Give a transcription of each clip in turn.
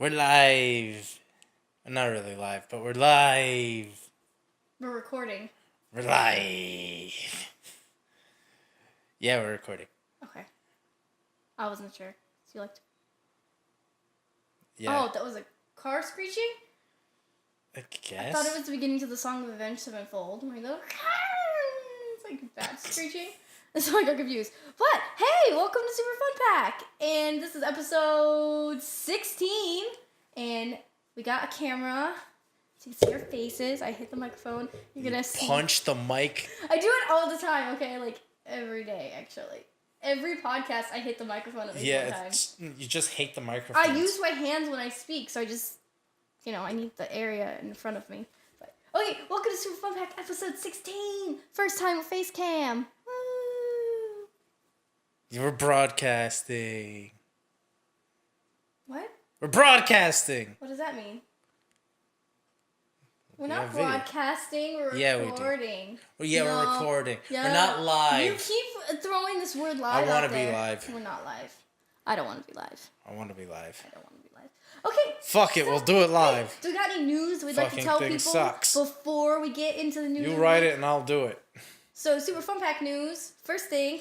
We're live. Not really live, but we're live. We're recording. We're live. Yeah, we're recording. Okay. I wasn't sure. So you liked... Yeah. Oh, that was a car screeching? I guess. I thought it was the beginning to the song of Avenged Sevenfold. When we go, it's like bad screeching. So I got confused. But, hey, welcome to SuperFunPack. And this is episode 16. And we got a camera. So you can see our faces. I hit the microphone. You're going to see. Punch the mic. I do it all the time, okay? Like, every day, actually. Every podcast, I hit the microphone at least one time. You just hate the microphone. I use my hands when I speak, so I just, I need the area in front of me. But, okay, welcome to SuperFunPack episode 16. First time with face cam. Woo! We're broadcasting. What? We're broadcasting. What does that mean? We're not broadcasting, we're recording. Well, yeah, we're recording. Yeah. We're not live. You keep throwing this word live. I want to be live. We're not live. I don't want to be live. I want to be live. I don't want to be live. Okay. Fuck it, we'll do it live. Hey, do we got any news we'd like to tell people before we get into the news? You write it and I'll do it. So, Super Fun Pack news. First thing,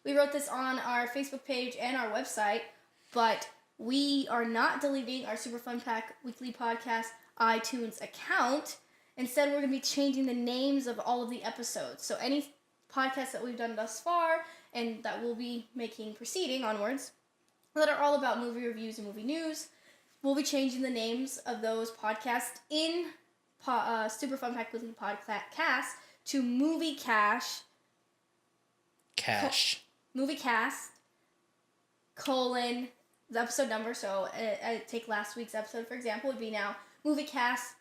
we wrote this on our Facebook page and our website, but we are not deleting our Super Fun Pack weekly podcast iTunes account. Instead, we're going to be changing the names of all of the episodes. So any podcasts that we've done thus far and that we'll be making proceeding onwards that are all about movie reviews and movie news, we'll be changing the names of those podcasts in Super Fun Pack Weekly Podcast to Moviecast. Moviecast, the episode number. So I take last week's episode, for example, would be now Moviecast,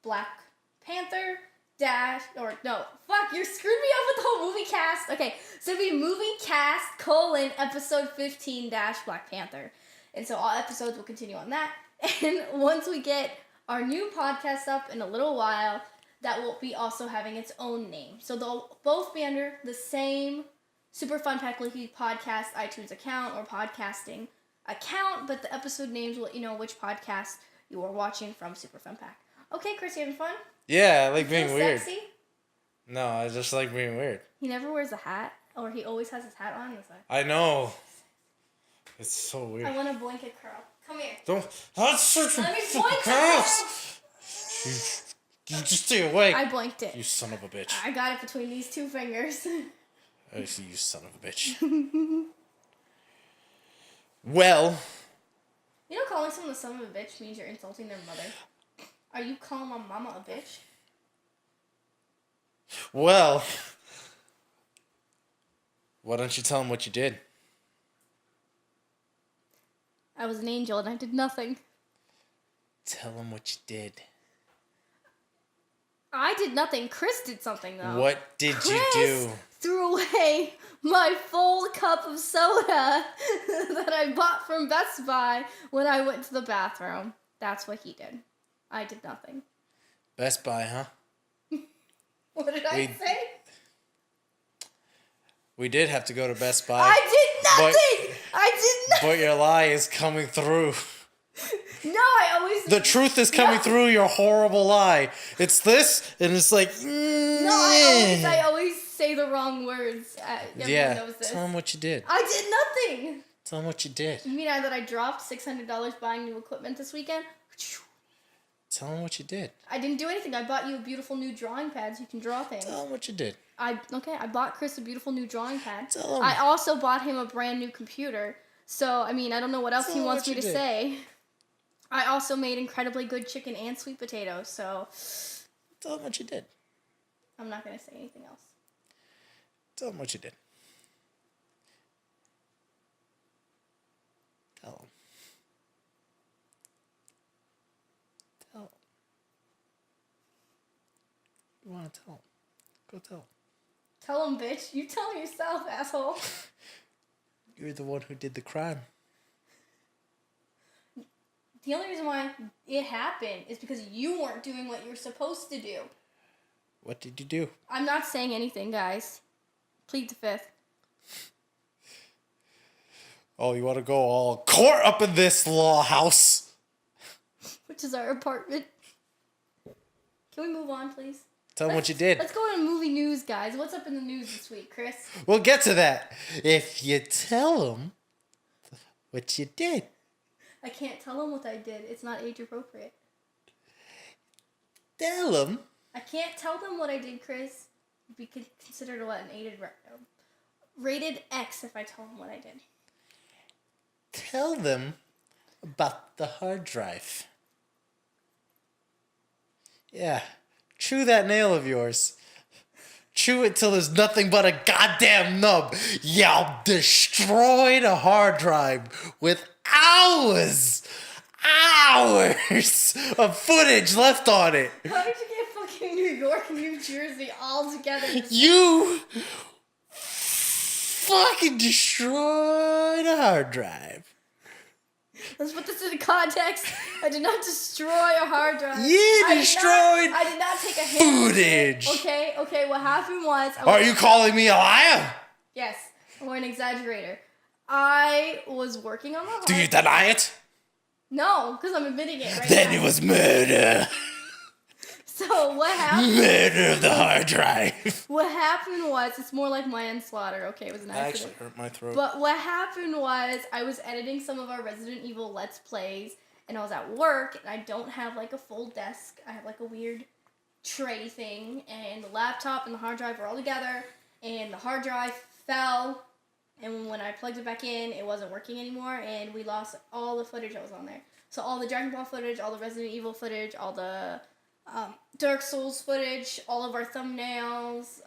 Black Panther, you're screwing me up with the whole movie cast. Okay, so it'd be movie cast, episode 15 Black Panther. And so all episodes will continue on that. And once we get our new podcast up in a little while, that will be also having its own name. So they'll both be under the same Super Fun Pack Weekly Podcast iTunes account or podcasting account, but the episode names will let you know which podcast you are watching from Super Fun Pack. Okay, Chris, you having fun? Yeah, I like being weird. Sexy? No, I just like being weird. He never wears a hat, or he always has his hat on. I know. It's so weird. I want a blanket curl. Come here. That's such Let me blanket You just stay awake. I blanked it. You son of a bitch. I got it between these two fingers. I see, you son of a bitch. Well. You know, calling someone a son of a bitch means you're insulting their mother. Are you calling my mama a bitch? Well, why don't you tell him what you did? I was an angel and I did nothing. Tell him what you did. I did nothing. Chris did something, though. What did you do? Threw away my full cup of soda that I bought from Best Buy when I went to the bathroom. That's what he did. I did nothing. Best Buy, huh? What did I say? We did have to go to Best Buy. I did nothing! I did nothing! But your lie is coming through. No, I always... The truth is coming through your horrible lie. It's this, and it's like... No, I always say the wrong words. Everyone knows this. Tell him what you did. I did nothing! Tell him what you did. You mean that I dropped $600 buying new equipment this weekend? Tell him what you did. I didn't do anything. I bought you a beautiful new drawing pad so you can draw things. Tell him what you did. I bought Chris a beautiful new drawing pad. Tell him. I also bought him a brand new computer. So, I don't know what else he wants me to say. I also made incredibly good chicken and sweet potatoes, so... Tell him what you did. I'm not going to say anything else. Tell him what you did. Tell him. Tell him. You want to tell him. Go tell him. Tell him, bitch. You tell him yourself, asshole. You're the one who did the crime. The only reason why it happened is because you weren't doing what you were supposed to do. What did you do? I'm not saying anything, guys. Plead the fifth. Oh, you want to go all court up in this law house? Which is our apartment. Can we move on, please? Tell them what you did. Let's go into movie news, guys. What's up in the news this week, Chris? We'll get to that. If you tell them what you did. I can't tell them what I did. It's not age appropriate. Tell them. I can't tell them what I did, Chris. It'd be considered what, rated X if I tell them what I did. Tell them about the hard drive. Yeah. Chew that nail of yours. Chew it till there's nothing but a goddamn nub. Y'all destroyed a hard drive with hours of footage left on it. How did you get fucking New York and New Jersey all together? You fucking destroyed a hard drive. Let's put this into context. I did not destroy a hard drive. You destroyed I did not take a hit. footage. Okay. What happened was... Are you calling me a liar? Yes, or an exaggerator. I was working on the hard Do you deny it? No, because I'm admitting it right Then now. it was murder. So what happened? Murder of the hard drive. What happened was, it's more like manslaughter. Okay, it was an That accident. actually hurt my throat. But what happened was, I was editing some of our Resident Evil Let's Plays, and I was at work, and I don't have like a full desk. I have like a weird tray thing, and the laptop and the hard drive were all together, and the hard drive fell, and when I plugged it back in, it wasn't working anymore, and we lost all the footage that was on there. So all the Dragon Ball footage, all the Resident Evil footage, all the Dark Souls footage, all of our thumbnails,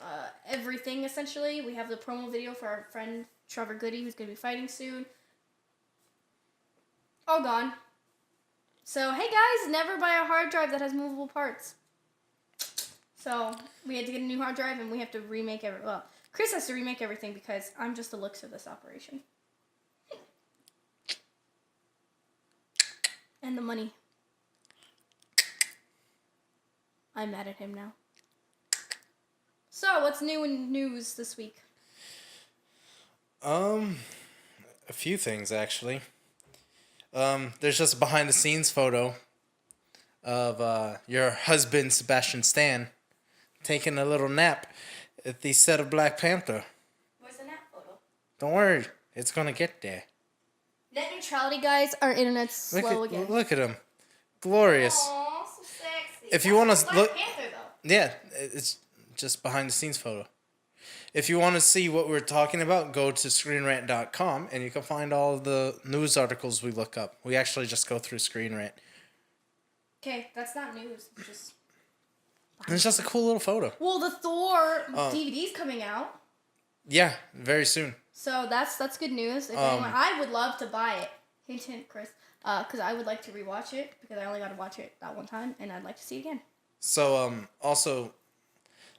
everything essentially. We have the promo video for our friend Trevor Goody, who's going to be fighting soon. All gone. So, hey guys, never buy a hard drive that has movable parts. So, we had to get a new hard drive and we have to remake Chris has to remake everything because I'm just the looks of this operation. And the money. I'm mad at him now. So, what's new in news this week? A few things actually. There's just a behind the scenes photo of your husband Sebastian Stan taking a little nap at the set of Black Panther. Where's the nap photo? Don't worry, it's gonna get there. Net neutrality, guys. Our internet's slow again. Look at him, glorious. Aww, so sexy. If you want to look, Black Panther, though. yeah, it's just behind the scenes photo. If you want to see what we're talking about, go to ScreenRant.com and you can find all of the news articles we look up. We actually just go through Screen Rant. Okay, that's not news. It's just a cool little photo. Well, the Thor DVD's coming out. Yeah, very soon. So that's good news. If anyone, I would love to buy it. Hint, hint, Chris. Because I would like to rewatch it because I only got to watch it that one time, and I'd like to see it again. So also,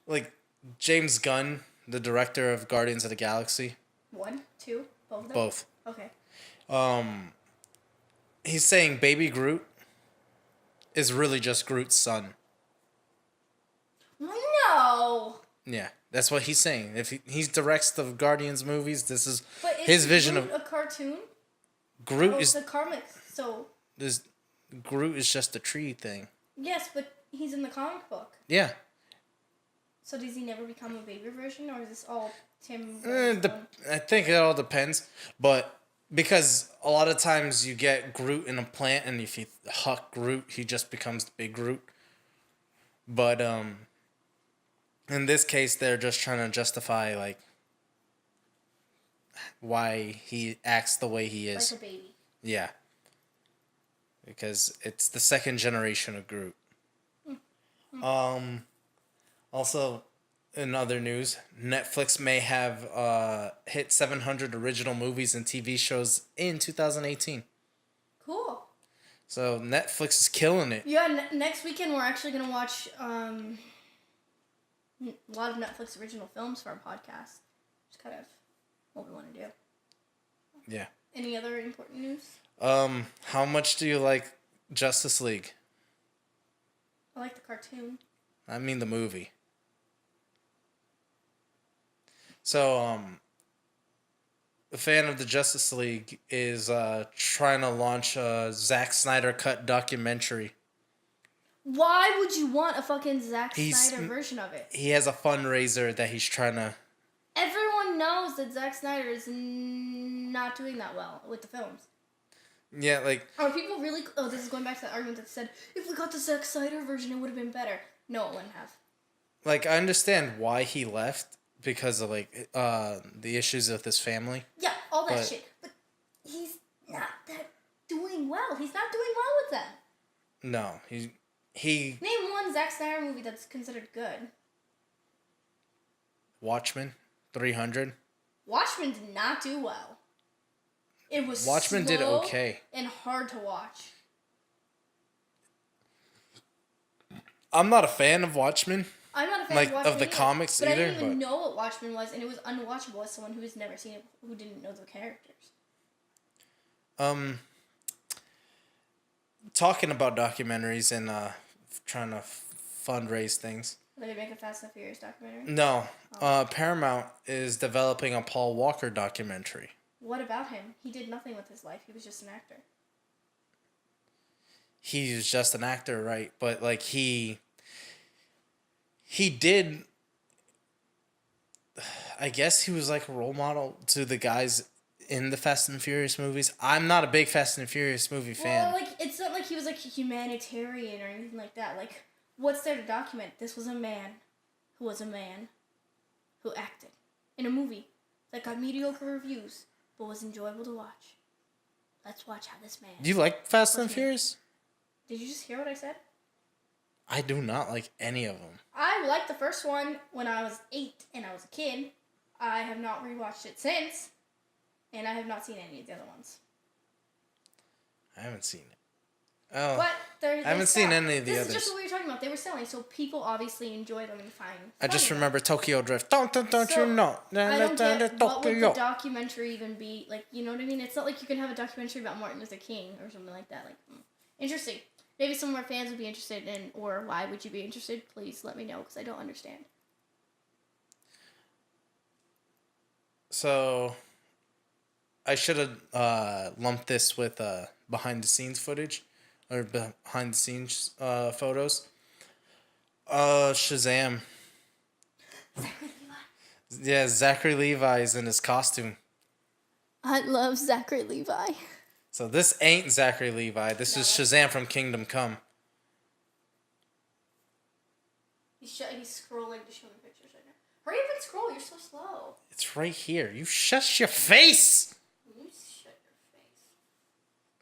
like James Gunn, the director of Guardians of the Galaxy. 1, 2, both of them. Both. Okay. He's saying Baby Groot is really just Groot's son. No. Yeah, that's what he's saying. If he directs the Guardians movies, this is But is his vision Groot of a cartoon? Groot Oh, is the comics. So this Groot is just a tree thing. yes, but he's in the comic book. Yeah. So does he never become a baby version, or is this all Tim? I think it all depends, but because a lot of times you get Groot in a plant, and if you huck Groot, he just becomes the big Groot. But in this case, they're just trying to justify like why he acts the way he is. Like a baby. Yeah. Because it's the second generation of Groot. Also, in other news, Netflix may have hit 700 original movies and TV shows in 2018. Cool. So Netflix is killing it. Yeah, next weekend we're actually going to watch a lot of Netflix original films for our podcast. It's kind of what we want to do. Yeah. Any other important news? How much do you like Justice League? I like the cartoon. I mean the movie. So, a fan of the Justice League, is trying to launch a Zack Snyder cut documentary. Why would you want a fucking Zack Snyder version of it? He has a fundraiser that he's trying to... Everyone knows that Zack Snyder is not doing that well with the films. Yeah, like... Are people really... Oh, this is going back to that argument that said, if we got the Zack Snyder version, it would have been better. No, it wouldn't have. Like, I understand why he left, because of, like, the issues with his family. Yeah, all that shit. But he's not that doing well. He's not doing well with them. No, he... Name one Zack Snyder movie that's considered good. Watchmen, 300. Watchmen did not do well. It was Watchmen slow did okay and hard to watch. I'm not a fan of Watchmen. I'm not a fan of Watchmen of the comics but either. I didn't even know what Watchmen was, and it was unwatchable as someone who has never seen it, who didn't know the characters. Talking about documentaries and trying to fundraise things. Are they gonna make a Fast and Furious documentary? No, Paramount is developing a Paul Walker documentary. What about him? He did nothing with his life. He was just an actor. He's just an actor, right? But like he did. I guess he was like a role model to the guys in the Fast and Furious movies. I'm not a big Fast and Furious movie fan. Well, like, it's not like he was like a humanitarian or anything like that. Like, what's there to document? This was a man who acted in a movie that got mediocre reviews but was enjoyable to watch. Let's watch how this man... Do you like Fast and Furious? Did you just hear what I said? I do not like any of them. I liked the first one when I was 8 and I was a kid. I have not rewatched it since. And I have not seen any of the other ones. I haven't seen it. Oh, but I haven't seen any of the others. This is just what we were talking about. They were selling, so people obviously enjoy them and find. I just remember Tokyo Drift. Don't so, you know? I don't get what would the documentary even be like. You know what I mean? It's not like you can have a documentary about Martin Luther King or something like that. Like, interesting. Maybe some of our fans would be interested in, or why would you be interested? Please let me know because I don't understand. So, I should have lumped this with behind the scenes footage. Or behind the scenes photos. Shazam. Yeah, Zachary Levi is in his costume. I love Zachary Levi. So this ain't Zachary Levi. This is Shazam from Kingdom Come. He's scrolling to show me pictures right now. Hurry up and scroll. You're so slow. It's right here. You shut your face.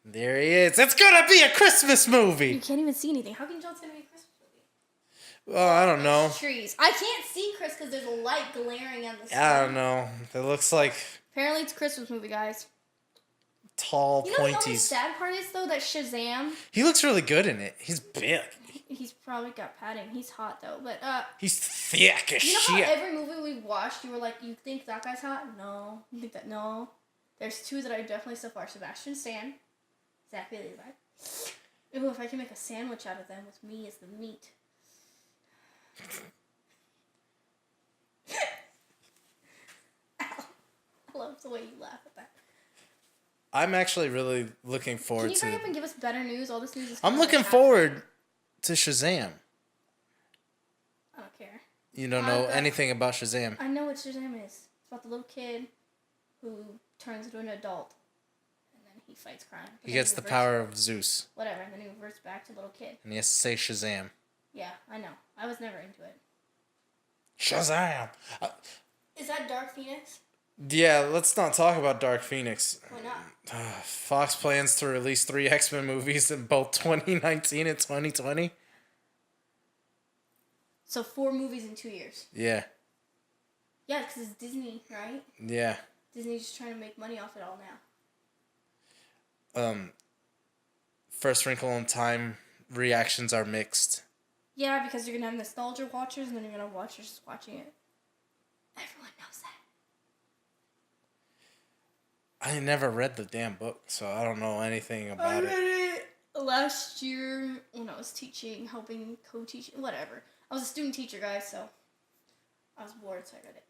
There he is. It's gonna be a Christmas movie. You can't even see anything. How can you tell it's gonna be a Christmas movie? Well, I don't know. Trees. I can't see Chris because there's a light glaring on the sun. I don't know. It looks like. Apparently, it's a Christmas movie, guys. Tall, you know pointies. what the sad part is though? That Shazam. He looks really good in it. He's big. He's probably got padding. He's hot though, but he's thick as shit. You know how every movie we watched, you were like, you think that guy's hot? No. You think that? No. There's two that I definitely so far: Sebastian Stan. Zachary Levi. Ooh, if I can make a sandwich out of them with me as the meat. Ow. I love the way you laugh at that. I'm actually really looking forward to... Can you hurry up and give us better news? All this news is... I'm looking forward to Shazam. I don't care. You don't know anything about Shazam. I know what Shazam is. It's about the little kid who turns into an adult. He fights crime. He gets the power of Zeus. Whatever, and then he reverts back to little kid. And he has to say Shazam. Yeah, I know. I was never into it. Shazam! Is that Dark Phoenix? Yeah, let's not talk about Dark Phoenix. Why not? Fox plans to release 3 X-Men movies in both 2019 and 2020. So 4 movies in 2 years. Yeah. Yeah, because it's Disney, right? Yeah. Disney's just trying to make money off it all now. First Wrinkle in Time reactions are mixed. Yeah, because you're going to have nostalgia watchers, and then you're going to have watchers just watching it. Everyone knows that. I never read the damn book, so I don't know anything about it. I read it last year when I was teaching, helping co-teach, whatever. I was a student teacher, guys, so I was bored, so I read it.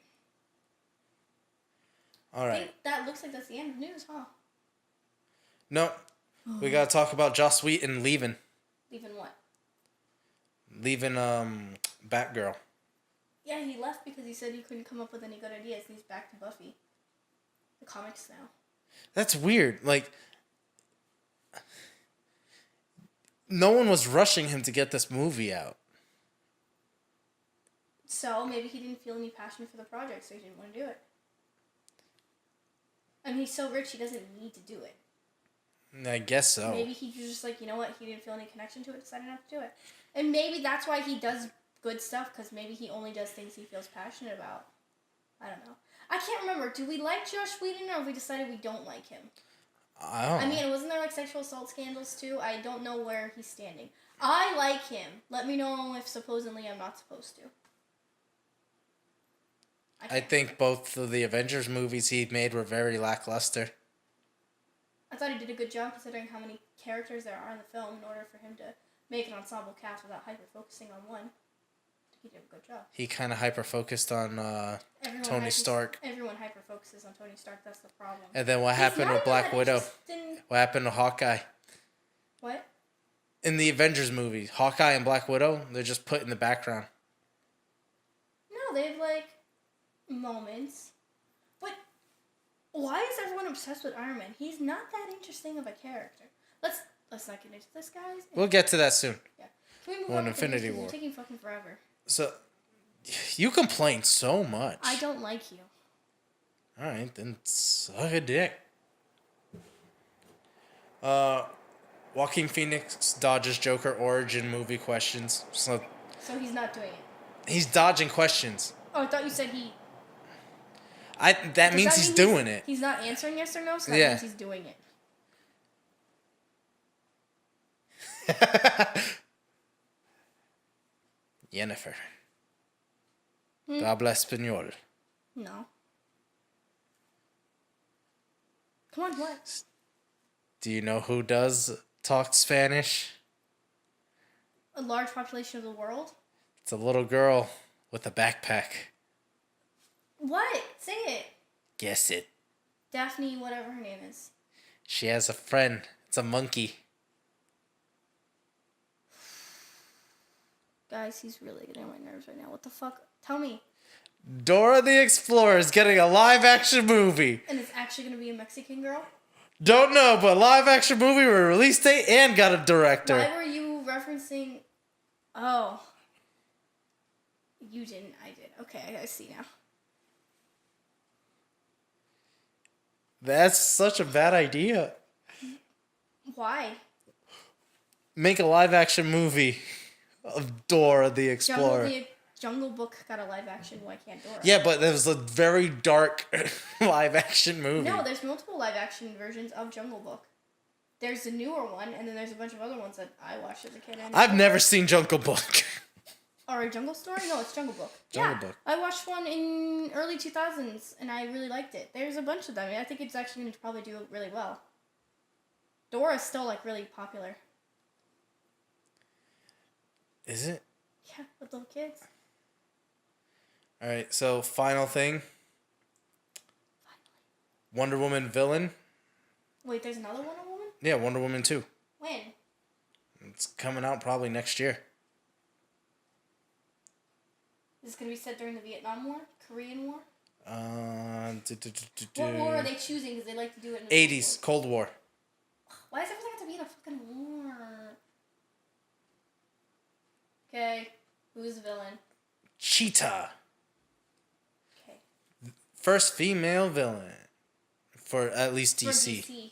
All I right. think that looks like that's the end of news, huh? No, we gotta talk about Joss Whedon leaving. Leaving what? Leaving Batgirl. Yeah, he left because he said he couldn't come up with any good ideas. He's back to Buffy. The comics now. That's weird. Like, no one was rushing him to get this movie out. So maybe he didn't feel any passion for the project, so he didn't want to do it. I mean, he's so rich, he doesn't need to do it. I guess so. Maybe he was just like, you know what, he didn't feel any connection to it, decided not to do it. And maybe that's why he does good stuff, because maybe he only does things he feels passionate about. I don't know. I can't remember. Do we like Josh Whedon, or have we decided we don't like him? I don't know. I mean, wasn't there like sexual assault scandals too? I don't know where he's standing. I like him. Let me know if supposedly I'm not supposed to. I think both of the Avengers movies he made were very lackluster. I thought he did a good job considering how many characters there are in the film in order for him to make an ensemble cast without hyper-focusing on one. He did a good job. He kind of hyper-focused on Tony Stark. Everyone hyper-focuses on Tony Stark, that's the problem. And then what happened with Black Widow? What happened to Hawkeye? What? In the Avengers movie, Hawkeye and Black Widow, they're just put in the background. No, they have like moments. But why is everyone obsessed with Iron Man? He's not that interesting of a character. Let's not get into this, guys. We'll get to that soon. Yeah. Can we move When on? Infinity War. You're taking fucking forever. So, you complain so much. I don't like you. Alright, then suck a dick. Joaquin Phoenix dodges Joker origin movie questions. So he's not doing it. he's dodging questions. Oh, I thought you said he... That means he's doing it. He's not answering yes or no, so that means he's doing it. Jennifer. Habla español. No. Come on, what? Do you know who does talk Spanish? A large population of the world? It's a little girl with a backpack. What? Say it. Guess it. Daphne, whatever her name is. She has a friend. It's a monkey. Guys, he's really getting on my nerves right now. What the fuck? Tell me. Dora the Explorer is getting a live-action movie. And it's actually going to be a Mexican girl? Don't know, but live-action movie with a release date and got a director. Why were you referencing... Oh. You didn't. I did. Okay, I see now. That's such a bad idea. Why? Make a live-action movie of Dora the Explorer. Jungle Book got a live action. Why can't Dora? Yeah, but there was a very dark live-action movie. No, there's multiple live action versions of Jungle Book. There's the newer one, and then there's a bunch of other ones that I watched as a kid. I've never seen Jungle Book. Or a Jungle Story? No, it's Jungle Book. Jungle Book. I watched one in early 2000s, and I really liked it. There's a bunch of them. I think it's actually going to probably do really well. Dora's still, like, really popular. Is it? Yeah, with little kids. Alright, so final thing. Wonder Woman villain. Wait, there's another Wonder Woman? Yeah, Wonder Woman 2. When? It's coming out probably next year. Is this going to be set during the Vietnam War? Korean War? What war are they choosing? Because they like to do it in the 80s, Cold War. Why does everything have to be in a fucking war? Okay, who's the villain? Cheetah. Okay. First female villain. For at least DC. For DC.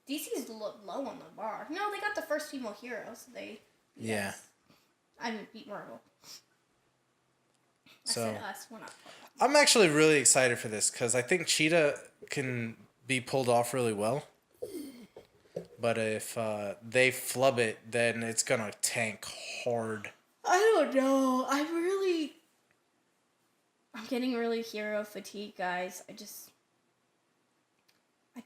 DC's low on the bar. No, they got the first female hero, so they... Yeah. I didn't beat Marvel. So, I said us, we're not. I'm actually really excited for this because I think Cheetah can be pulled off really well. But if they flub it, then it's going to tank hard. I don't know. I'm getting really hero fatigue, guys. I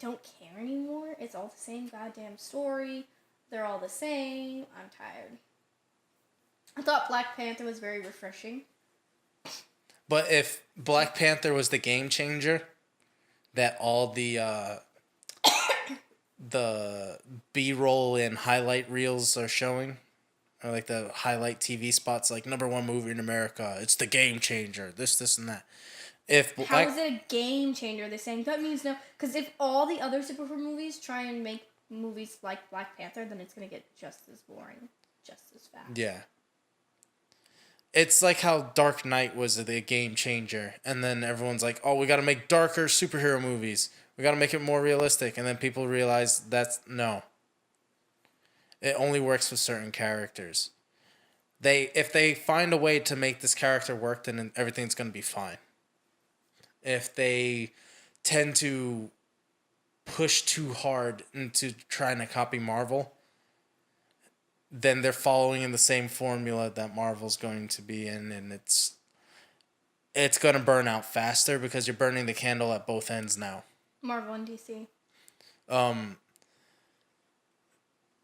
don't care anymore. It's all the same goddamn story. They're all the same. I'm tired. I thought Black Panther was very refreshing. But if Black Panther was the game changer, that all the B-roll and highlight reels are showing, or like the highlight TV spots, like #1 movie in America. It's the game changer. This, and that. If How is it a game changer? They're saying that means no. Because if all the other superhero movies try and make movies like Black Panther, then it's gonna get just as boring, just as fast. yeah. It's like how Dark Knight was the game changer, and then everyone's like, "Oh, we got to make darker superhero movies. We got to make it more realistic." And then people realize that's no. It only works with certain characters. If they find a way to make this character work, then everything's going to be fine. If they tend to push too hard into trying to copy Marvel, then they're following in the same formula that Marvel's going to be in, and it's going to burn out faster because you're burning the candle at both ends now. Marvel and DC.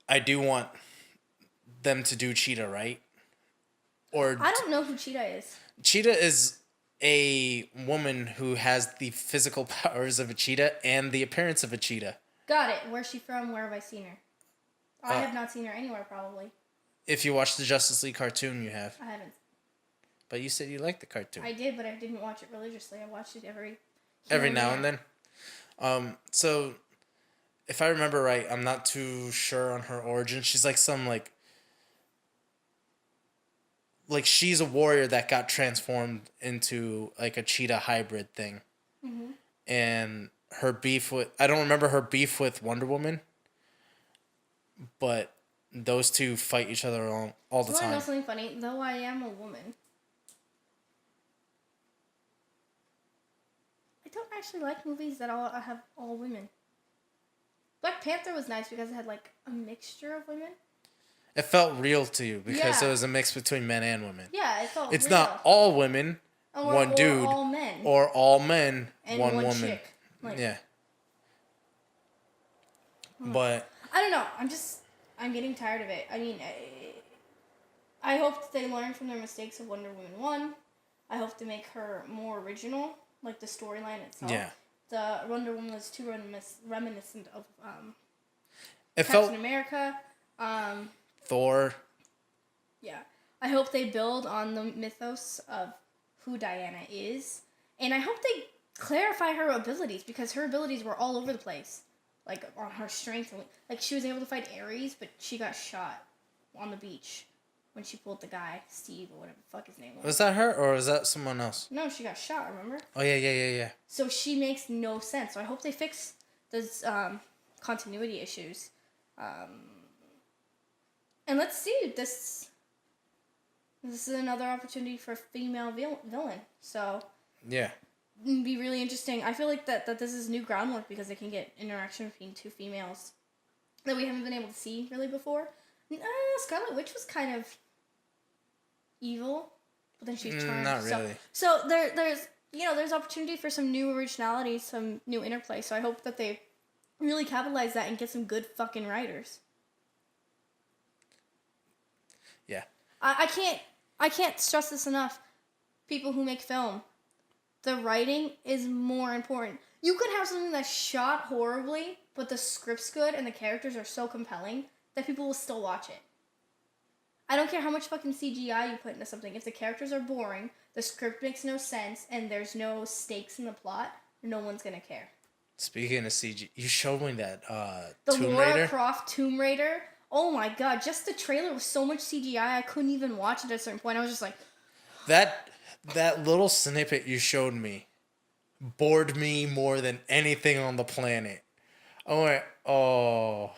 I do want them to do Cheetah, right? Or I don't know who Cheetah is. Cheetah is a woman who has the physical powers of a cheetah and the appearance of a cheetah. Got it. Where's she from? Where have I seen her? I have not seen her anywhere, probably. If you watch the Justice League cartoon, you have. I haven't. But you said you liked the cartoon. I did, but I didn't watch it religiously. I watched it every now and then. So, if I remember right, I'm not too sure on her origin. She's like some like she's a warrior that got transformed into like a cheetah hybrid thing. Mm-hmm. And her beef with, I don't remember her beef with Wonder Woman, but those two fight each other all the time. You want to know something funny? Though I am a woman, I don't actually like movies that have all women. Black Panther was nice because it had like a mixture of women. It felt real to you because it was a mix between men and women. Yeah, it felt It's real. not all women, one dude, or all men, or all men, and one woman. chick. Like, yeah. But I don't know. I'm getting tired of it. I mean, I hope that they learn from their mistakes of Wonder Woman 1. I hope to make her more original, like the storyline itself. Yeah. The Wonder Woman was too reminiscent of it Captain felt America. Thor. Yeah. I hope they build on the mythos of who Diana is. And I hope they clarify her abilities, because her abilities were all over the place. Like, on her strength. Like, she was able to fight Ares, but she got shot on the beach when she pulled the guy, Steve, or whatever the fuck his name was. Was that her, or was that someone else? No, she got shot, remember? Oh, yeah. So she makes no sense. So I hope they fix those continuity issues. And let's see, this is another opportunity for a female villain. So yeah, it'd be really interesting. I feel like that this is new groundwork because they can get interaction between two females that we haven't been able to see really before. Scarlet Witch was kind of evil, but then she turned. Not really. So there's opportunity for some new originality, some new interplay. So I hope that they really capitalize that and get some good fucking writers. Yeah. I can't stress this enough. People who make film, the writing is more important. You could have something that's shot horribly, but the script's good and the characters are so compelling that people will still watch it. I don't care how much fucking CGI you put into something. If the characters are boring, the script makes no sense, and there's no stakes in the plot, no one's gonna care. Speaking of CG, you showed me that the Tomb Lara Raider. Croft Tomb Raider. Oh my god, just the trailer was so much CGI, I couldn't even watch it at a certain point. I was just like... That little snippet you showed me bored me more than anything on the planet. I went, oh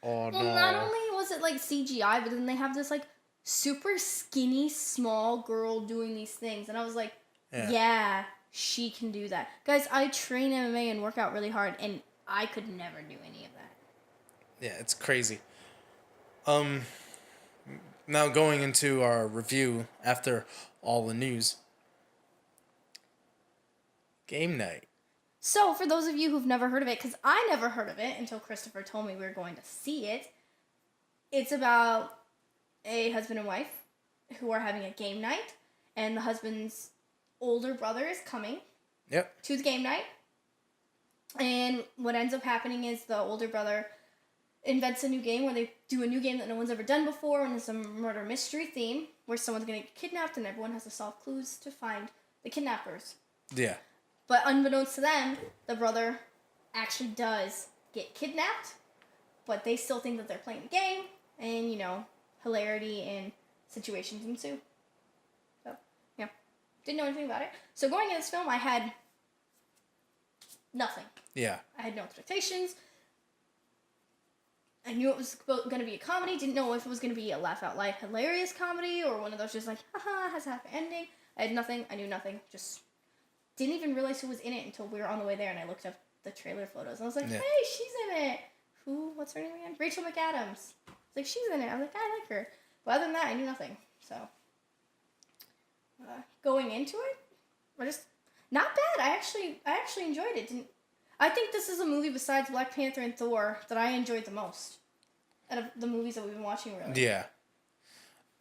no. Well, not only was it like CGI, but then they have this like super skinny, small girl doing these things. And I was like, yeah, she can do that. Guys, I train MMA and work out really hard, and I could never do any of that. Yeah, it's crazy. Now going into our review after all the news. Game night. So, for those of you who've never heard of it, because I never heard of it until Christopher told me we were going to see it, it's about a husband and wife who are having a game night, and the husband's older brother is coming to the game night, And what ends up happening is the older brother invents a new game where they do a new game that no one's ever done before, and it's a murder mystery theme where someone's going to get kidnapped and everyone has to solve clues to find the kidnappers. Yeah. But unbeknownst to them, the brother actually does get kidnapped, but they still think that they're playing the game, and, hilarity and situations ensue. So, yeah. Didn't know anything about it. So going into this film, I had nothing. Yeah. I had no expectations. I knew it was going to be a comedy. Didn't know if it was going to be a laugh out loud hilarious comedy or one of those just like, haha, has a happy ending. I had nothing. I knew nothing. Just didn't even realize who was in it until we were on the way there and I looked up the trailer photos. And I was like, hey, she's in it. Who? What's her name again? Rachel McAdams. I was like, she's in it. I was like, I like her. But other than that, I knew nothing. So, going into it, we're just not bad. I actually enjoyed it. I think this is a movie besides Black Panther and Thor that I enjoyed the most out of the movies that we've been watching, really. Yeah.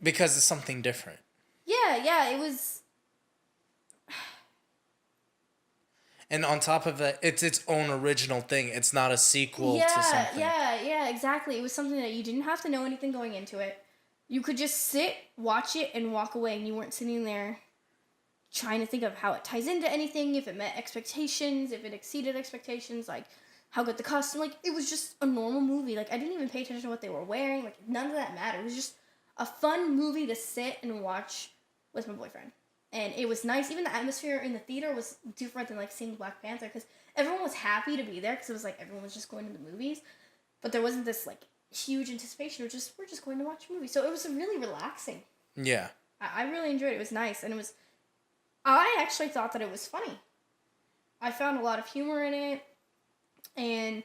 Because it's something different. Yeah, it was. And on top of that, it's its own original thing. It's not a sequel to something. Yeah, exactly. It was something that you didn't have to know anything going into it. You could just sit, watch it, and walk away, and you weren't sitting there trying to think of how it ties into anything, if it met expectations, if it exceeded expectations, like how good the costume, like it was just a normal movie. Like I didn't even pay attention to what they were wearing, like none of that mattered. It was just a fun movie to sit and watch with my boyfriend. And it was nice. Even the atmosphere in the theater was different than like seeing Black Panther because everyone was happy to be there because it was like everyone was just going to the movies. But there wasn't this like huge anticipation of we're just going to watch a movie. So it was really relaxing. Yeah. I really enjoyed it. It was nice. And I actually thought that it was funny. I found a lot of humor in it. And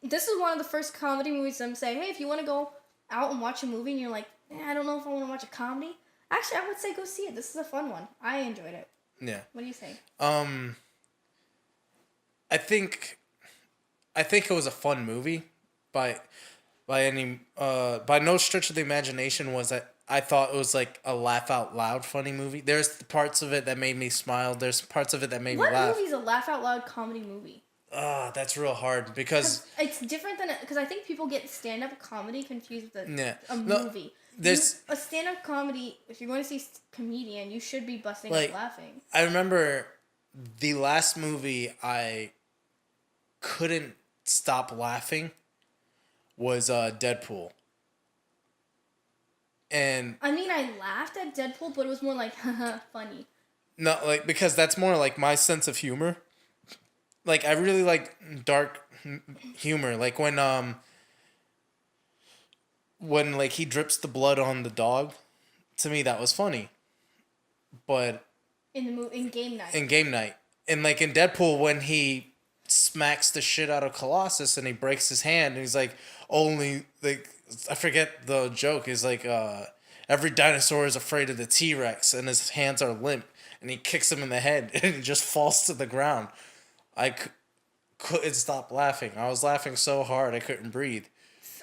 this is one of the first comedy movies I'm saying, hey, if you want to go out and watch a movie and you're like, I don't know if I want to watch a comedy. Actually, I would say go see it. This is a fun one. I enjoyed it. Yeah. What do you think? I think it was a fun movie by no stretch of the imagination was that I thought it was like a laugh out loud funny movie. There's parts of it that made me smile. There's parts of it that made me laugh. What movie is a laugh out loud comedy movie? That's real hard because it's different than because I think people get stand up comedy confused with a no, movie. There's a stand up comedy. If you're going to see a comedian, you should be busting up laughing. I remember the last movie I couldn't stop laughing was Deadpool. And I mean, I laughed at Deadpool, but it was more like funny. No, like because that's more like my sense of humor. Like I really like dark humor. Like when like he drips the blood on the dog, to me that was funny. But in game night. And like in Deadpool when he smacks the shit out of Colossus and he breaks his hand and he's like only like I forget the joke is like every dinosaur is afraid of the T-Rex and his hands are limp and he kicks him in the head and he just falls to the ground. I couldn't stop laughing. I was laughing so hard I couldn't breathe.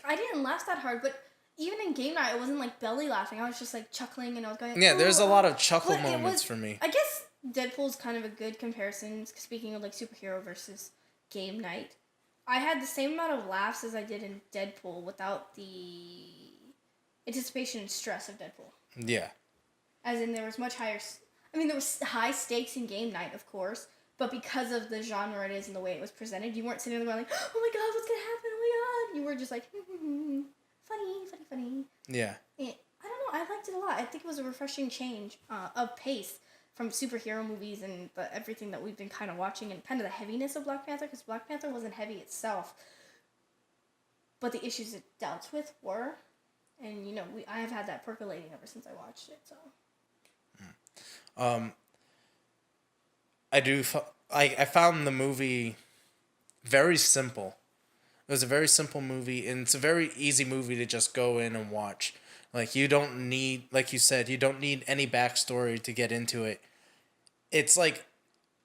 I didn't laugh that hard, but even in game night, it wasn't like belly laughing. I was just like chuckling and I was going. Yeah, there's a lot of chuckle moments for me. I guess Deadpool's kind of a good comparison. Speaking of like superhero versus game night, I had the same amount of laughs as I did in Deadpool without the anticipation and stress of Deadpool. Yeah. As in, there was much higher. I mean, there was high stakes in game night, of course. But because of the genre it is and the way it was presented, you weren't sitting there going like, oh my god, what's going to happen? Oh my god. You were just like, funny. Yeah. And I don't know. I liked it a lot. I think it was a refreshing change of pace from superhero movies and everything that we've been kind of watching and kind of the heaviness of Black Panther, because Black Panther wasn't heavy itself. But the issues it dealt with were. And, I have had that percolating ever since I watched it, so. I found the movie very simple. It was a very simple movie, and it's a very easy movie to just go in and watch. Like, you don't need, like you said, you don't need any backstory to get into it. It's like,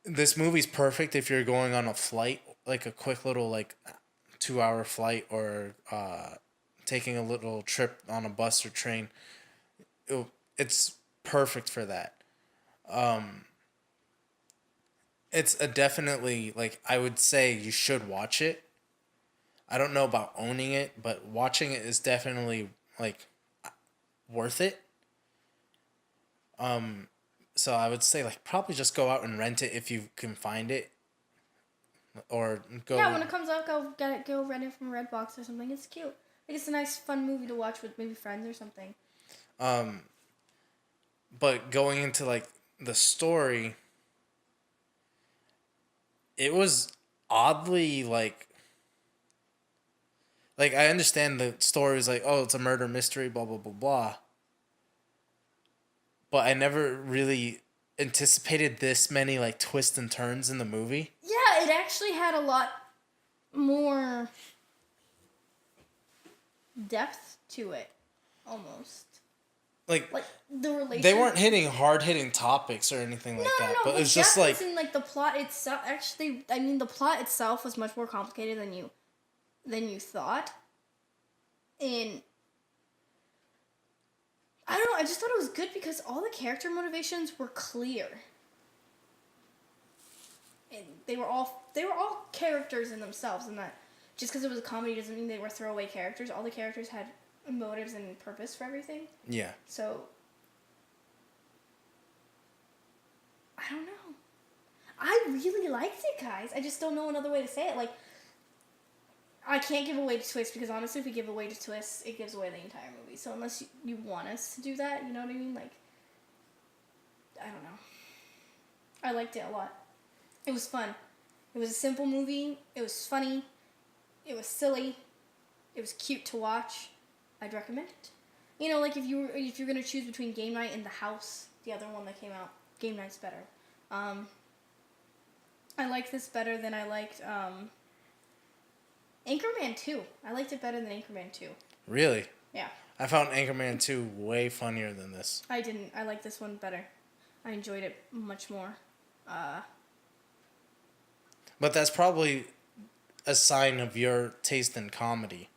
this movie's perfect if you're going on a flight, like a quick little, 2-hour flight, or taking a little trip on a bus or train. It's perfect for that. it's a definitely, like, I would say you should watch it. I don't know about owning it, but watching it is definitely, like, worth it. So I would say, like, probably just go out and rent it if you can find it, or go. Yeah, when it comes out, go get it. Go rent it from Redbox or something. It's cute. Like it's a nice, fun movie to watch with maybe friends or something. But going into like the story, it was oddly like I understand the story is like, oh, it's a murder mystery, blah blah blah blah. But I never really anticipated this many like twists and turns in the movie. Yeah, it actually had a lot more depth to it, almost. Like The relation. they weren't hitting hard hitting topics or anything like that, but No, it was just like in, like the plot itself. Actually, I mean, the plot itself was much more complicated than you thought, and I don't know. I just thought it was good because all the character motivations were clear, and they were all characters in themselves, and that just because it was a comedy doesn't mean they were throwaway characters. All the characters had motives and purpose for everything. yeah. So I don't know. I really liked it, guys. I just don't know another way to say it. Like, I can't give away the twist because honestly, if we give away the twist, it gives away the entire movie. So unless you want us to do that, you know what I mean? Like, I don't know. I liked it a lot. It was fun. It was a simple movie. It was funny. It was silly. It was cute to watch. I'd recommend it. You know, like if you're gonna choose between Game Night and The House, the other one that came out, Game Night's better. I liked this better than I liked Anchorman 2. I liked it better than Anchorman 2. Really? Yeah. I found Anchorman 2 way funnier than this. I didn't. I liked this one better. I enjoyed it much more. But that's probably a sign of your taste in comedy.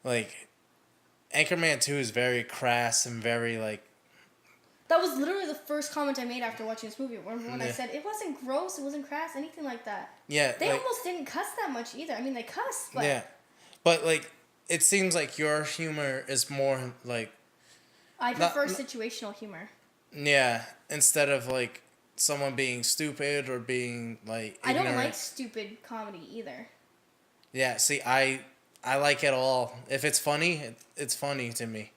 Like, Anchorman 2 is very crass and very, like... That was literally the first comment I made after watching this movie. When I Yeah. said, it wasn't gross, it wasn't crass, anything like that. Yeah. They like, almost didn't cuss that much either. I mean, they cussed, but... Yeah. But, like, it seems like your humor is more, like... I prefer situational humor. Yeah. Instead of, like, someone being stupid or being, like, ignorant. I don't like stupid comedy either. Yeah, see, I like it all. If it's funny, it's funny to me.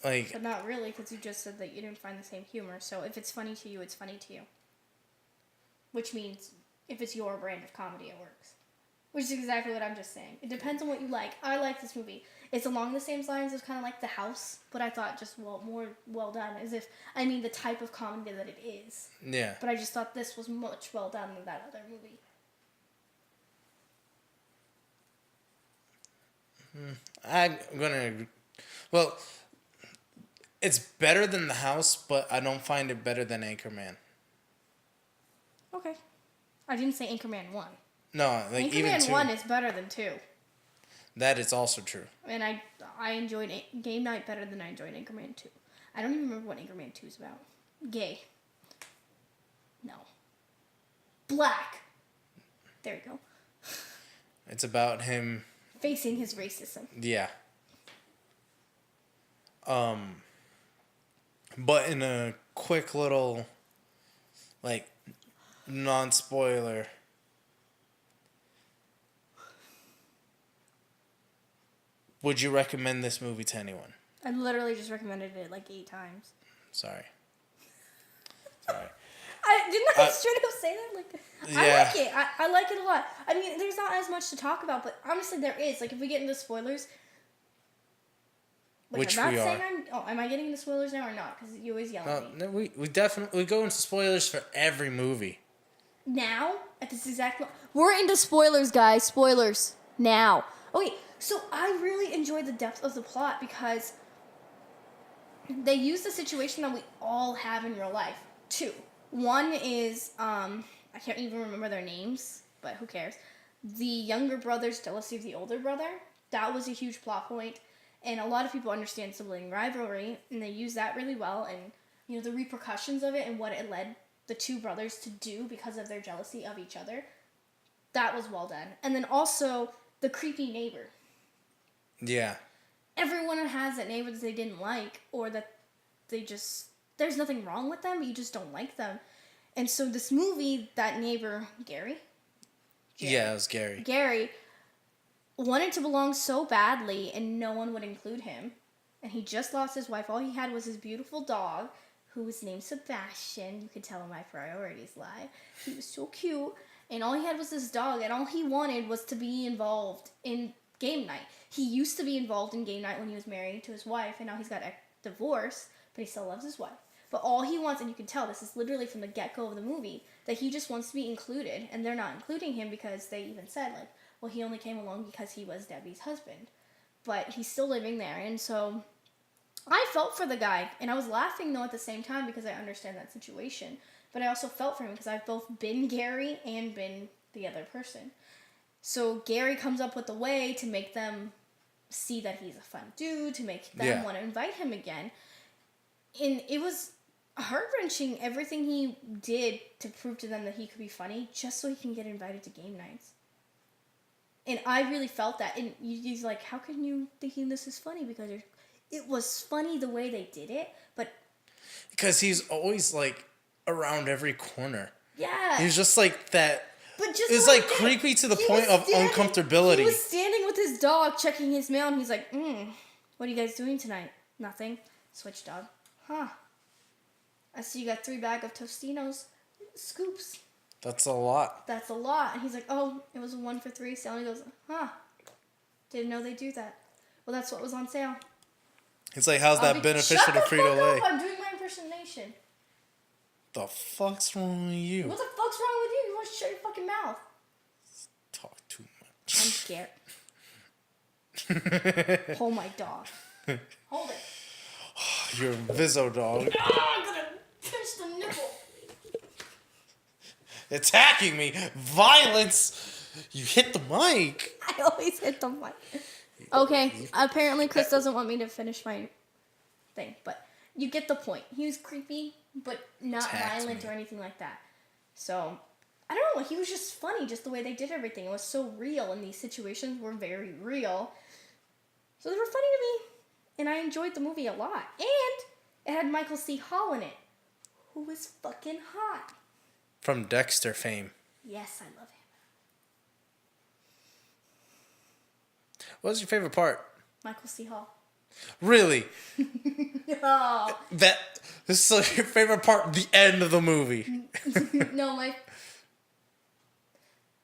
Like, But not really, because you just said that you didn't find the same humor. So if it's funny to you, it's funny to you. Which means if it's your brand of comedy, it works. Which is exactly what I'm just saying. It depends on what you like. I like this movie. It's along the same lines as kind of like The House, but I thought just more well done. The type of comedy that it is. yeah. But I just thought this was much well done than that other movie. I'm gonna agree. Well, it's better than The House, but I don't find it better than Anchorman. Okay. I didn't say Anchorman 1. No, like Anchorman even 2. 1 is better than 2. That is also true. And I enjoyed Game Night better than I enjoyed Anchorman 2. I don't even remember what Anchorman 2 is about. Gay. No. Black. There you go. It's about him. Facing his racism. Yeah. But in a quick little, like, non-spoiler. Would you recommend this movie to anyone? I literally just recommended it like 8 times. Sorry. Didn't I straight up say that? Like, Yeah. I like it. I like it a lot. I mean, there's not as much to talk about, but honestly, there is. Like, if we get into spoilers, like, Which I'm not we saying are. am I getting into spoilers now or not? Because you always yell at me. No, we definitely go into spoilers for every movie. Now, at this exact moment, we're into spoilers, guys. Spoilers now. Okay, so I really enjoyed the depth of the plot because they use the situation that we all have in real life. 2. One is I can't even remember their names, but who cares? The younger brother's jealousy of the older brother. That was a huge plot point, and a lot of people understand sibling rivalry, and they use that really well, and the repercussions of it and what it led the two brothers to do because of their jealousy of each other. That was well done. And then also the creepy neighbor. Yeah. Everyone has that neighbor that they didn't like, or that they just, there's nothing wrong with them, but you just don't like them. And so this movie, that neighbor, Gary? Yeah, it was Gary. Gary wanted to belong so badly, and no one would include him. And he just lost his wife. All he had was his beautiful dog, who was named Sebastian. You could tell where my priorities lie. He was so cute. And all he had was this dog, and all he wanted was to be involved in game night. He used to be involved in game night when he was married to his wife, and now he's got a divorce, but he still loves his wife. But all he wants, and you can tell, this is literally from the get-go of the movie, that he just wants to be included, and they're not including him because they even said, like, well, he only came along because he was Debbie's husband. But he's still living there, and so I felt for the guy, and I was laughing, though, at the same time because I understand that situation. But I also felt for him because I've both been Gary and been the other person. So Gary comes up with a way to make them see that he's a fun dude, to make them want to invite him again. And it was heart-wrenching, everything he did to prove to them that he could be funny just so he can get invited to game nights. And I really felt that. And he's like, how can you thinking this is funny? Because it was funny the way they did it, but... Because he's always, like, around every corner. Yeah. He's just like that... But just it's like creepy to the point of uncomfortability. He was standing with his dog checking his mail, and he's like, what are you guys doing tonight? Nothing. Switch dog. Huh. I see you got 3 bags of Tostinos. Scoops. That's a lot. That's a lot. And he's like, oh, it was a 1 for 3 sale. And he goes, huh. Didn't know they do that. Well, that's what was on sale. It's like, how's that beneficial to Frito-Lay? I'm doing my impersonation. The fuck's wrong with you? What the fuck's wrong with you? You want to shut your fucking mouth. Talk too I'm much. scared. Hold my dog. Hold it. You're a Vizzo dog. I'm gonna pinch the nipple. Attacking me. Violence. You hit the mic. I always hit the mic. Okay, apparently Chris doesn't want me to finish my thing, but you get the point. He was creepy, but not violent or anything like that. So, I don't know, he was just funny, just the way they did everything. It was so real, and these situations were very real. So they were funny to me, and I enjoyed the movie a lot. And it had Michael C. Hall in it, who was fucking hot. From Dexter fame. Yes, I love him. What was your favorite part? Michael C. Hall. Really? Oh. This is your favorite part, the end of the movie. No, my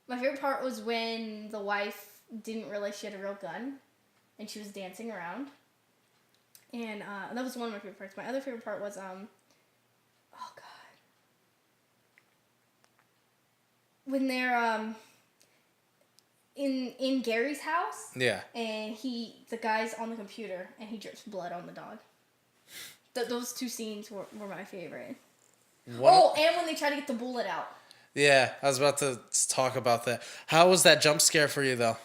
favorite part was when the wife didn't realize she had a real gun, and she was dancing around. And that was one of my favorite parts. My other favorite part was oh god, when they're in Gary's house. Yeah. And the guy's on the computer, and he drips blood on the dog. Those 2 scenes were my favorite. Oh, and when they try to get the bullet out. Yeah, I was about to talk about that. How was that jump scare for you, though?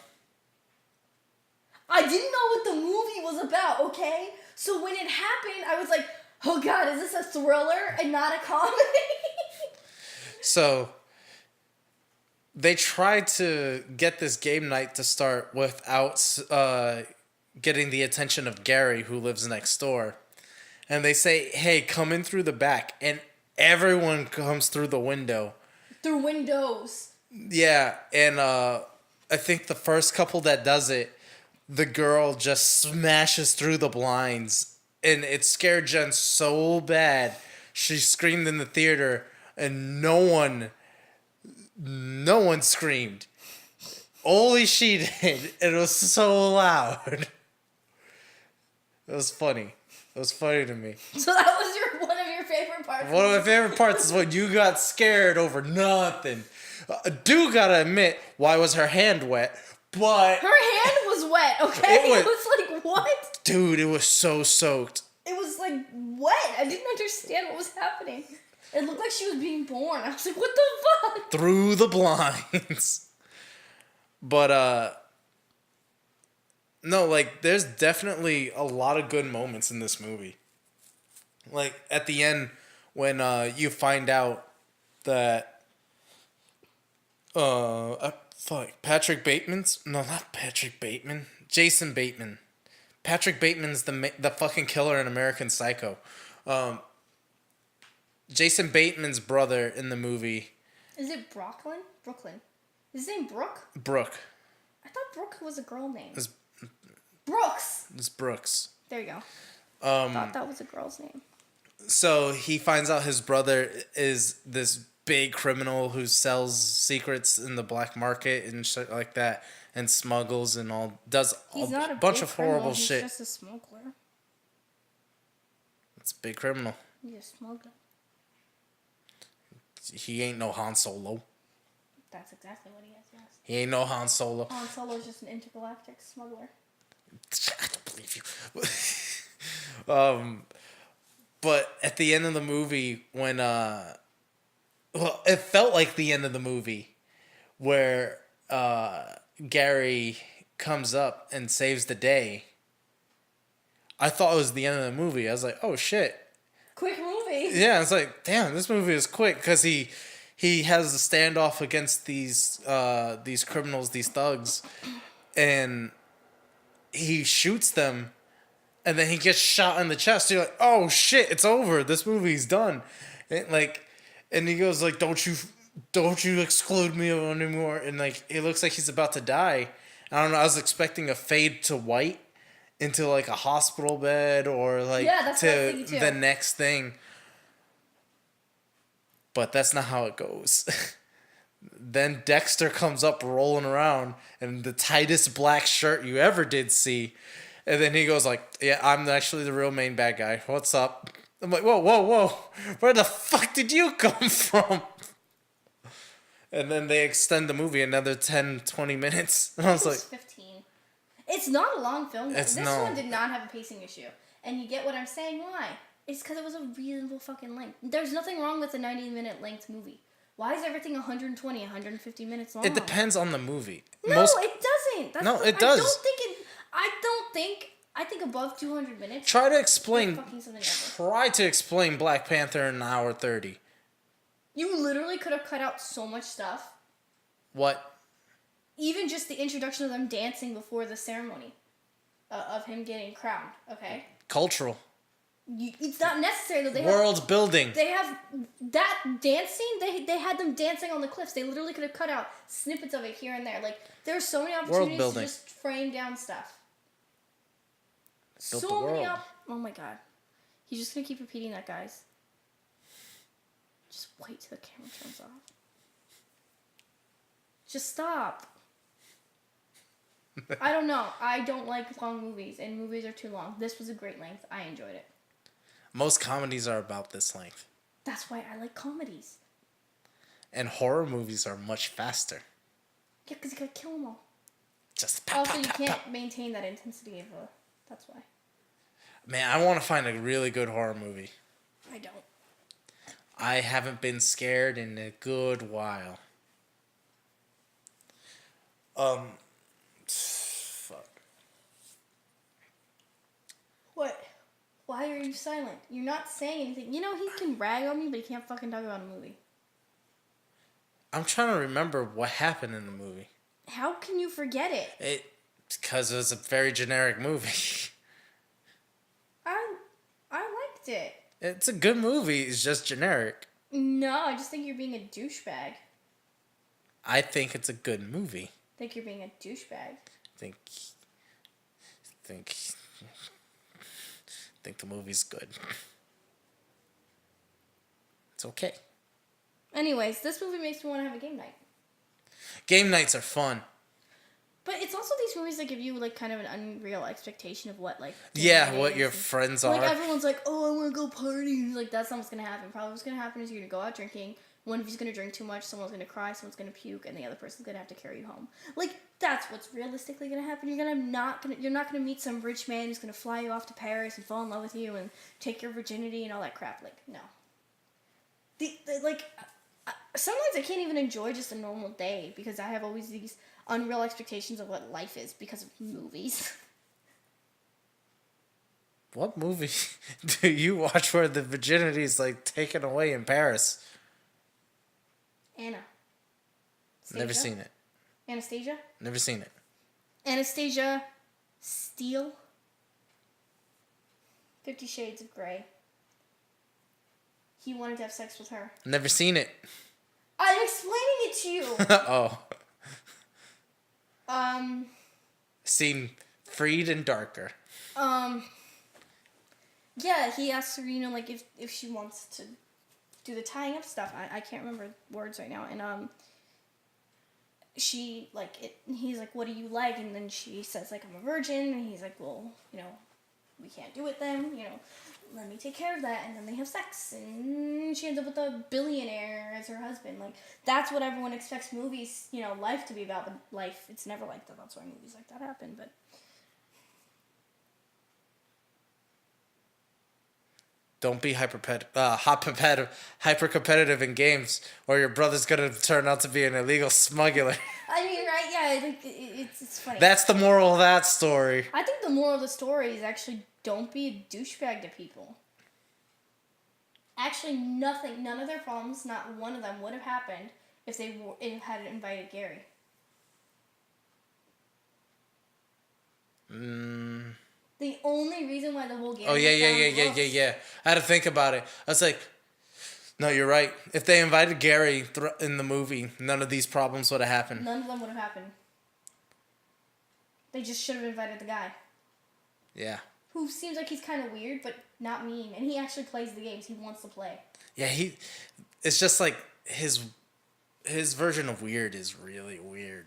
I didn't know what the movie was about, okay? So when it happened, I was like, oh god, is this a thriller and not a comedy? So, they tried to get this game night to start without getting the attention of Gary, who lives next door. And they say, hey, come in through the back. And everyone comes through the window. Through windows. Yeah, and I think the first couple that does it, the girl just smashes through the blinds. And it scared Jen so bad. She screamed in the theater, and no one screamed. Only she did. It was so loud. It was funny. It was funny to me. So that was one of your favorite parts? One of my favorite parts is when you got scared over nothing. Do gotta admit, why was her hand wet? But her hand was wet, okay? It was like, what? Dude, it was so soaked. It was like wet. I didn't understand what was happening. It looked like she was being born. I was like, what the fuck? Through the blinds. But, no, like, there's definitely a lot of good moments in this movie. Like, at the end, when you find out that Patrick Bateman's no, not Patrick Bateman, Jason Bateman. Patrick Bateman's the fucking killer in American Psycho. Jason Bateman's brother in the movie. Is it Brooklyn? Is his name Brooke? Brooke. I thought Brooke was a girl name. It's Brooks. It's Brooks. There you go. I thought that was a girl's name. So he finds out his brother is this big criminal who sells secrets in the black market and shit like that, and smuggles and does a bunch of horrible shit. He's just a smuggler. It's a big criminal. He's a smuggler. He ain't no Han Solo. That's exactly what he is, yes. He ain't no Han Solo. Han Solo's just an intergalactic smuggler. I don't believe you. But at the end of the movie, when it felt like the end of the movie, where Gary comes up and saves the day. I thought it was the end of the movie. I was like, oh shit. Quick movie. Yeah, it's like, damn, this movie is quick because he has a standoff against these criminals, these thugs, and he shoots them, and then he gets shot in the chest. You're like, oh shit, it's over. This movie's done. And he goes like, don't you exclude me anymore. And like, it looks like he's about to die. I don't know. I was expecting a fade to white into like a hospital bed or like to the next thing. But that's not how it goes. Then Dexter comes up rolling around in the tightest black shirt you ever did see. And then he goes like, yeah, I'm actually the real main bad guy. What's up? I'm like, whoa. Where the fuck did you come from? And then they extend the movie another 10, 20 minutes. And I was like, 15. It's not a long film. This one did not have a pacing issue. And you get what I'm saying? Why? It's because it was a reasonable fucking length. There's nothing wrong with a 90-minute length movie. Why is everything 120, 150 minutes long? It depends on the movie. No, it doesn't. It does. I think above 200 minutes. Try to explain Black Panther in an hour 30. You literally could have cut out so much stuff. What? Even just the introduction of them dancing before the ceremony of him getting crowned. Okay. Cultural. It's not necessary though. World building. They have that dance scene. They had them dancing on the cliffs. They literally could have cut out snippets of it here and there. Like there are so many opportunities to just frame down stuff. Oh my god, he's just gonna keep repeating that, guys. Just wait till the camera turns off. Just stop. I don't know. I don't like long movies, and movies are too long. This was a great length. I enjoyed it. Most comedies are about this length. That's why I like comedies. And horror movies are much faster. Yeah, because you gotta kill them all. Just also, you can't maintain that intensity of a... That's why. Man, I want to find a really good horror movie. I don't. I haven't been scared in a good while. Fuck. What? Why are you silent? You're not saying anything. You know, he can rag on me, but he can't fucking talk about a movie. I'm trying to remember what happened in the movie. How can you forget it? Because it was a very generic movie. I liked it. It's a good movie. It's just generic. No, I just think you're being a douchebag. I think it's a good movie. I think you're being a douchebag. Think the movie's good. It's okay. Anyways, this movie makes me want to have a game night. Game nights are fun. But it's also these movies that give you like kind of an unreal expectation of what like what your friends are. Like everyone's like, oh, I want to go party. Like that's not what's gonna happen. Probably what's gonna happen is you're gonna go out drinking. One of you's gonna drink too much. Someone's gonna cry. Someone's gonna puke, and the other person's gonna have to carry you home. Like that's what's realistically gonna happen. You're not gonna meet some rich man who's gonna fly you off to Paris and fall in love with you and take your virginity and all that crap. Like no. Sometimes I can't even enjoy just a normal day because I have always these unreal expectations of what life is because of movies. What movie do you watch where the virginity is like taken away in Paris? Anna. Never seen it. Anastasia? Never seen it. Anastasia Steele. 50 Shades of Grey. He wanted to have sex with her. Never seen it. I'm explaining it to you. Oh. Um. Seen Freed and Darker. Yeah, he asked her, like, if she wants to do the tying up stuff. I can't remember words right now. And, she, he's like, what do you like? And then she says, like, I'm a virgin. And he's like, well, we can't do it then. Let me take care of that. And then they have sex. And she ends up with a billionaire as her husband. Like, that's what everyone expects movies, life to be about. But life, it's never like that. That's why movies like that happen. But don't be hyper competitive in games, or your brother's gonna turn out to be an illegal smuggler. I mean, right? Yeah, it's funny. That's the moral of that story. I think the moral of the story is actually don't be a douchebag to people. Actually, none of their problems, not one of them would have happened if they had invited Gary. The only reason why the whole game. Oh yeah. I had to think about it. I was like, no, you're right. If they invited Gary in the movie, none of these problems would have happened. None of them would have happened. They just should have invited the guy. Yeah. Who seems like he's kind of weird, but not mean, and he actually plays the games. He wants to play. Yeah, it's just like his version of weird is really weird.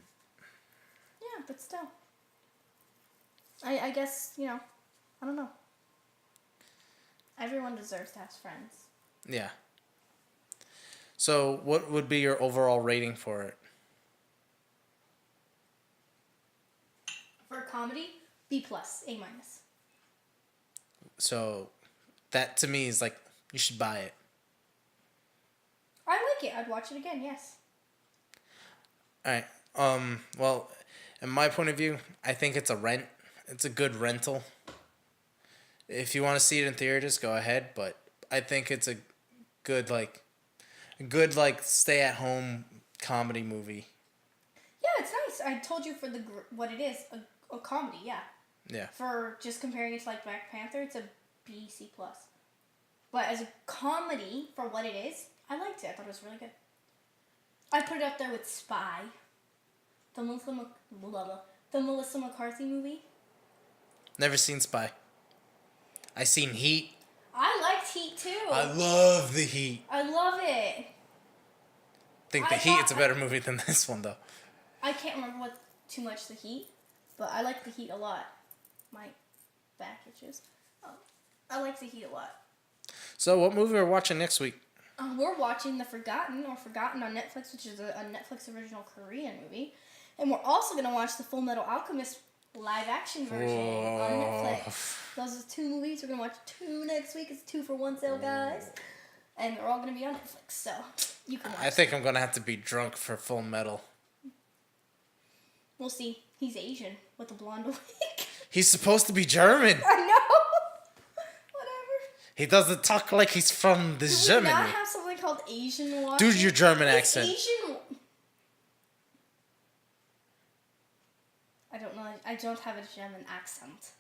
Yeah, but still. I guess, I don't know. Everyone deserves to have friends. Yeah. So, what would be your overall rating for it? For comedy, B+, A-. So, that to me is like, you should buy it. I like it. I'd watch it again, yes. Alright. Well, in my point of view, I think it's a rent. It's a good rental. If you want to see it in theaters, go ahead. But I think it's a good stay at home comedy movie. Yeah, it's nice. I told you for what it is, a comedy. Yeah. Yeah. For just comparing it to like Black Panther, it's a B, C+. But as a comedy, for what it is, I liked it. I thought it was really good. I put it up there with Spy, the Melissa McCarthy movie. Never seen Spy. I seen Heat. I liked Heat too. I love the Heat. I love it. I think the Heat is a better movie than this one, though. I can't remember too much the Heat, but I like the Heat a lot. My back itches. I like the Heat a lot. So, what movie are we watching next week? We're watching Forgotten on Netflix, which is a Netflix original Korean movie. And we're also going to watch the Full Metal Alchemist live action version on Netflix. Those are 2 movies. We're going to watch 2 next week. It's 2 for 1 sale, guys. And they're all going to be on Netflix, so you can watch I think I'm going to have to be drunk for Full Metal. We'll see. He's Asian with a blonde wig. He's supposed to be German. I know. Whatever. He doesn't talk like he's from the Germany. Do we not have something called Asian washing? Dude, your German It's accent. Asian. I don't know. I don't have a German accent.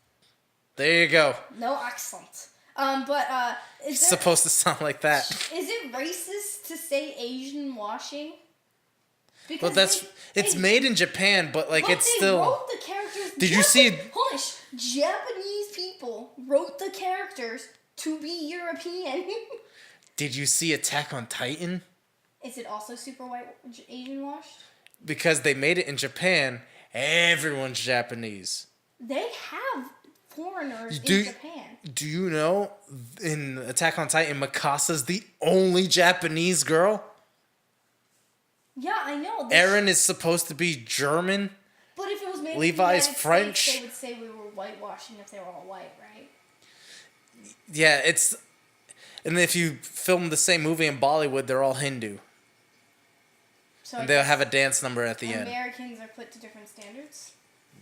There you go. No accent. But It's supposed to sound like that. Is it racist to say Asian washing? Well, it's made in Japan, but it's still. Wrote the characters. Did you see? Hush! Japanese people wrote the characters to be European. Did you see Attack on Titan? Is it also super white Asian washed? Because they made it in Japan, everyone's Japanese. They have foreigners in Japan. Do you know in Attack on Titan, Mikasa's the only Japanese girl? Yeah, I know. Eren is supposed to be German. But if it was made Levi's in the United French. States, they would say we were whitewashing if they were all white, right? Yeah, and if you film the same movie in Bollywood, they're all Hindu. So And they'll have a dance number at the end. Americans are put to different standards.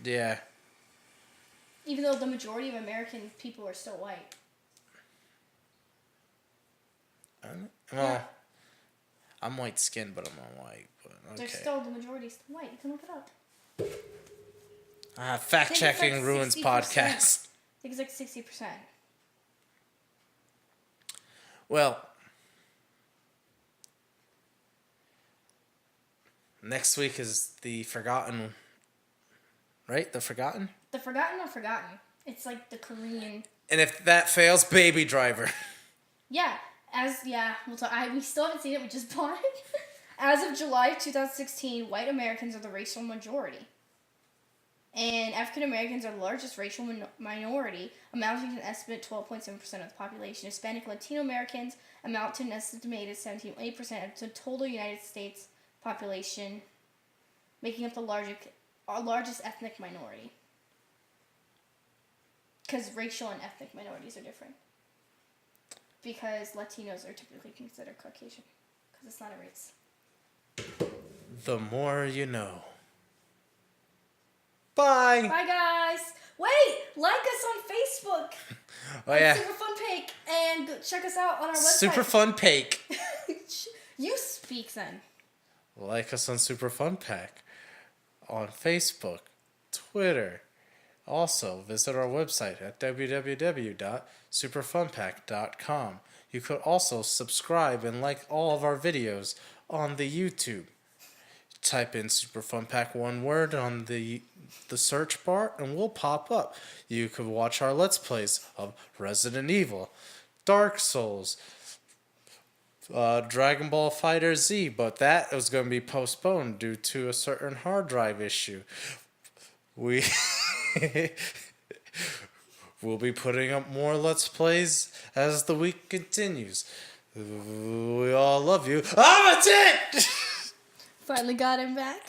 Yeah. Even though the majority of American people are still white. Well, I'm white skinned, but I'm not white. But okay. They're still, the majority still white. You can look it up. Fact checking ruins 60%. podcast. I think it's like 60%. Well, next week is the Forgotten, right? The Forgotten? The Forgotten or Forgotten. It's like the Korean. And if that fails, Baby Driver. Yeah. We still haven't seen it. We just bought it. As of July 2016, white Americans are the racial majority. And African Americans are the largest racial minority, amounting to an estimated 12.7% of the population. Hispanic and Latino Americans amount to an estimated 17.8% of the total United States population, making up the largest ethnic minority. Because racial and ethnic minorities are different. Because Latinos are typically considered Caucasian. Because it's not a race. The more you know. Bye. Bye, guys. Wait, like us on Facebook. Oh, yeah. SuperFunPack, and check us out on our website. SuperFunPack. You speak then. Like us on SuperFunPack on Facebook, Twitter. Also, visit our website at www.superfunpack.com. You could also subscribe and like all of our videos on the YouTube. Type in SuperFunPack one word on the search bar and we'll pop up. You could watch our Let's Plays of Resident Evil, Dark Souls, Dragon Ball Fighter Z, but that was going to be postponed due to a certain hard drive issue. We'll be putting up more Let's Plays as the week continues. We all love you. I'm a tit! Finally got him back.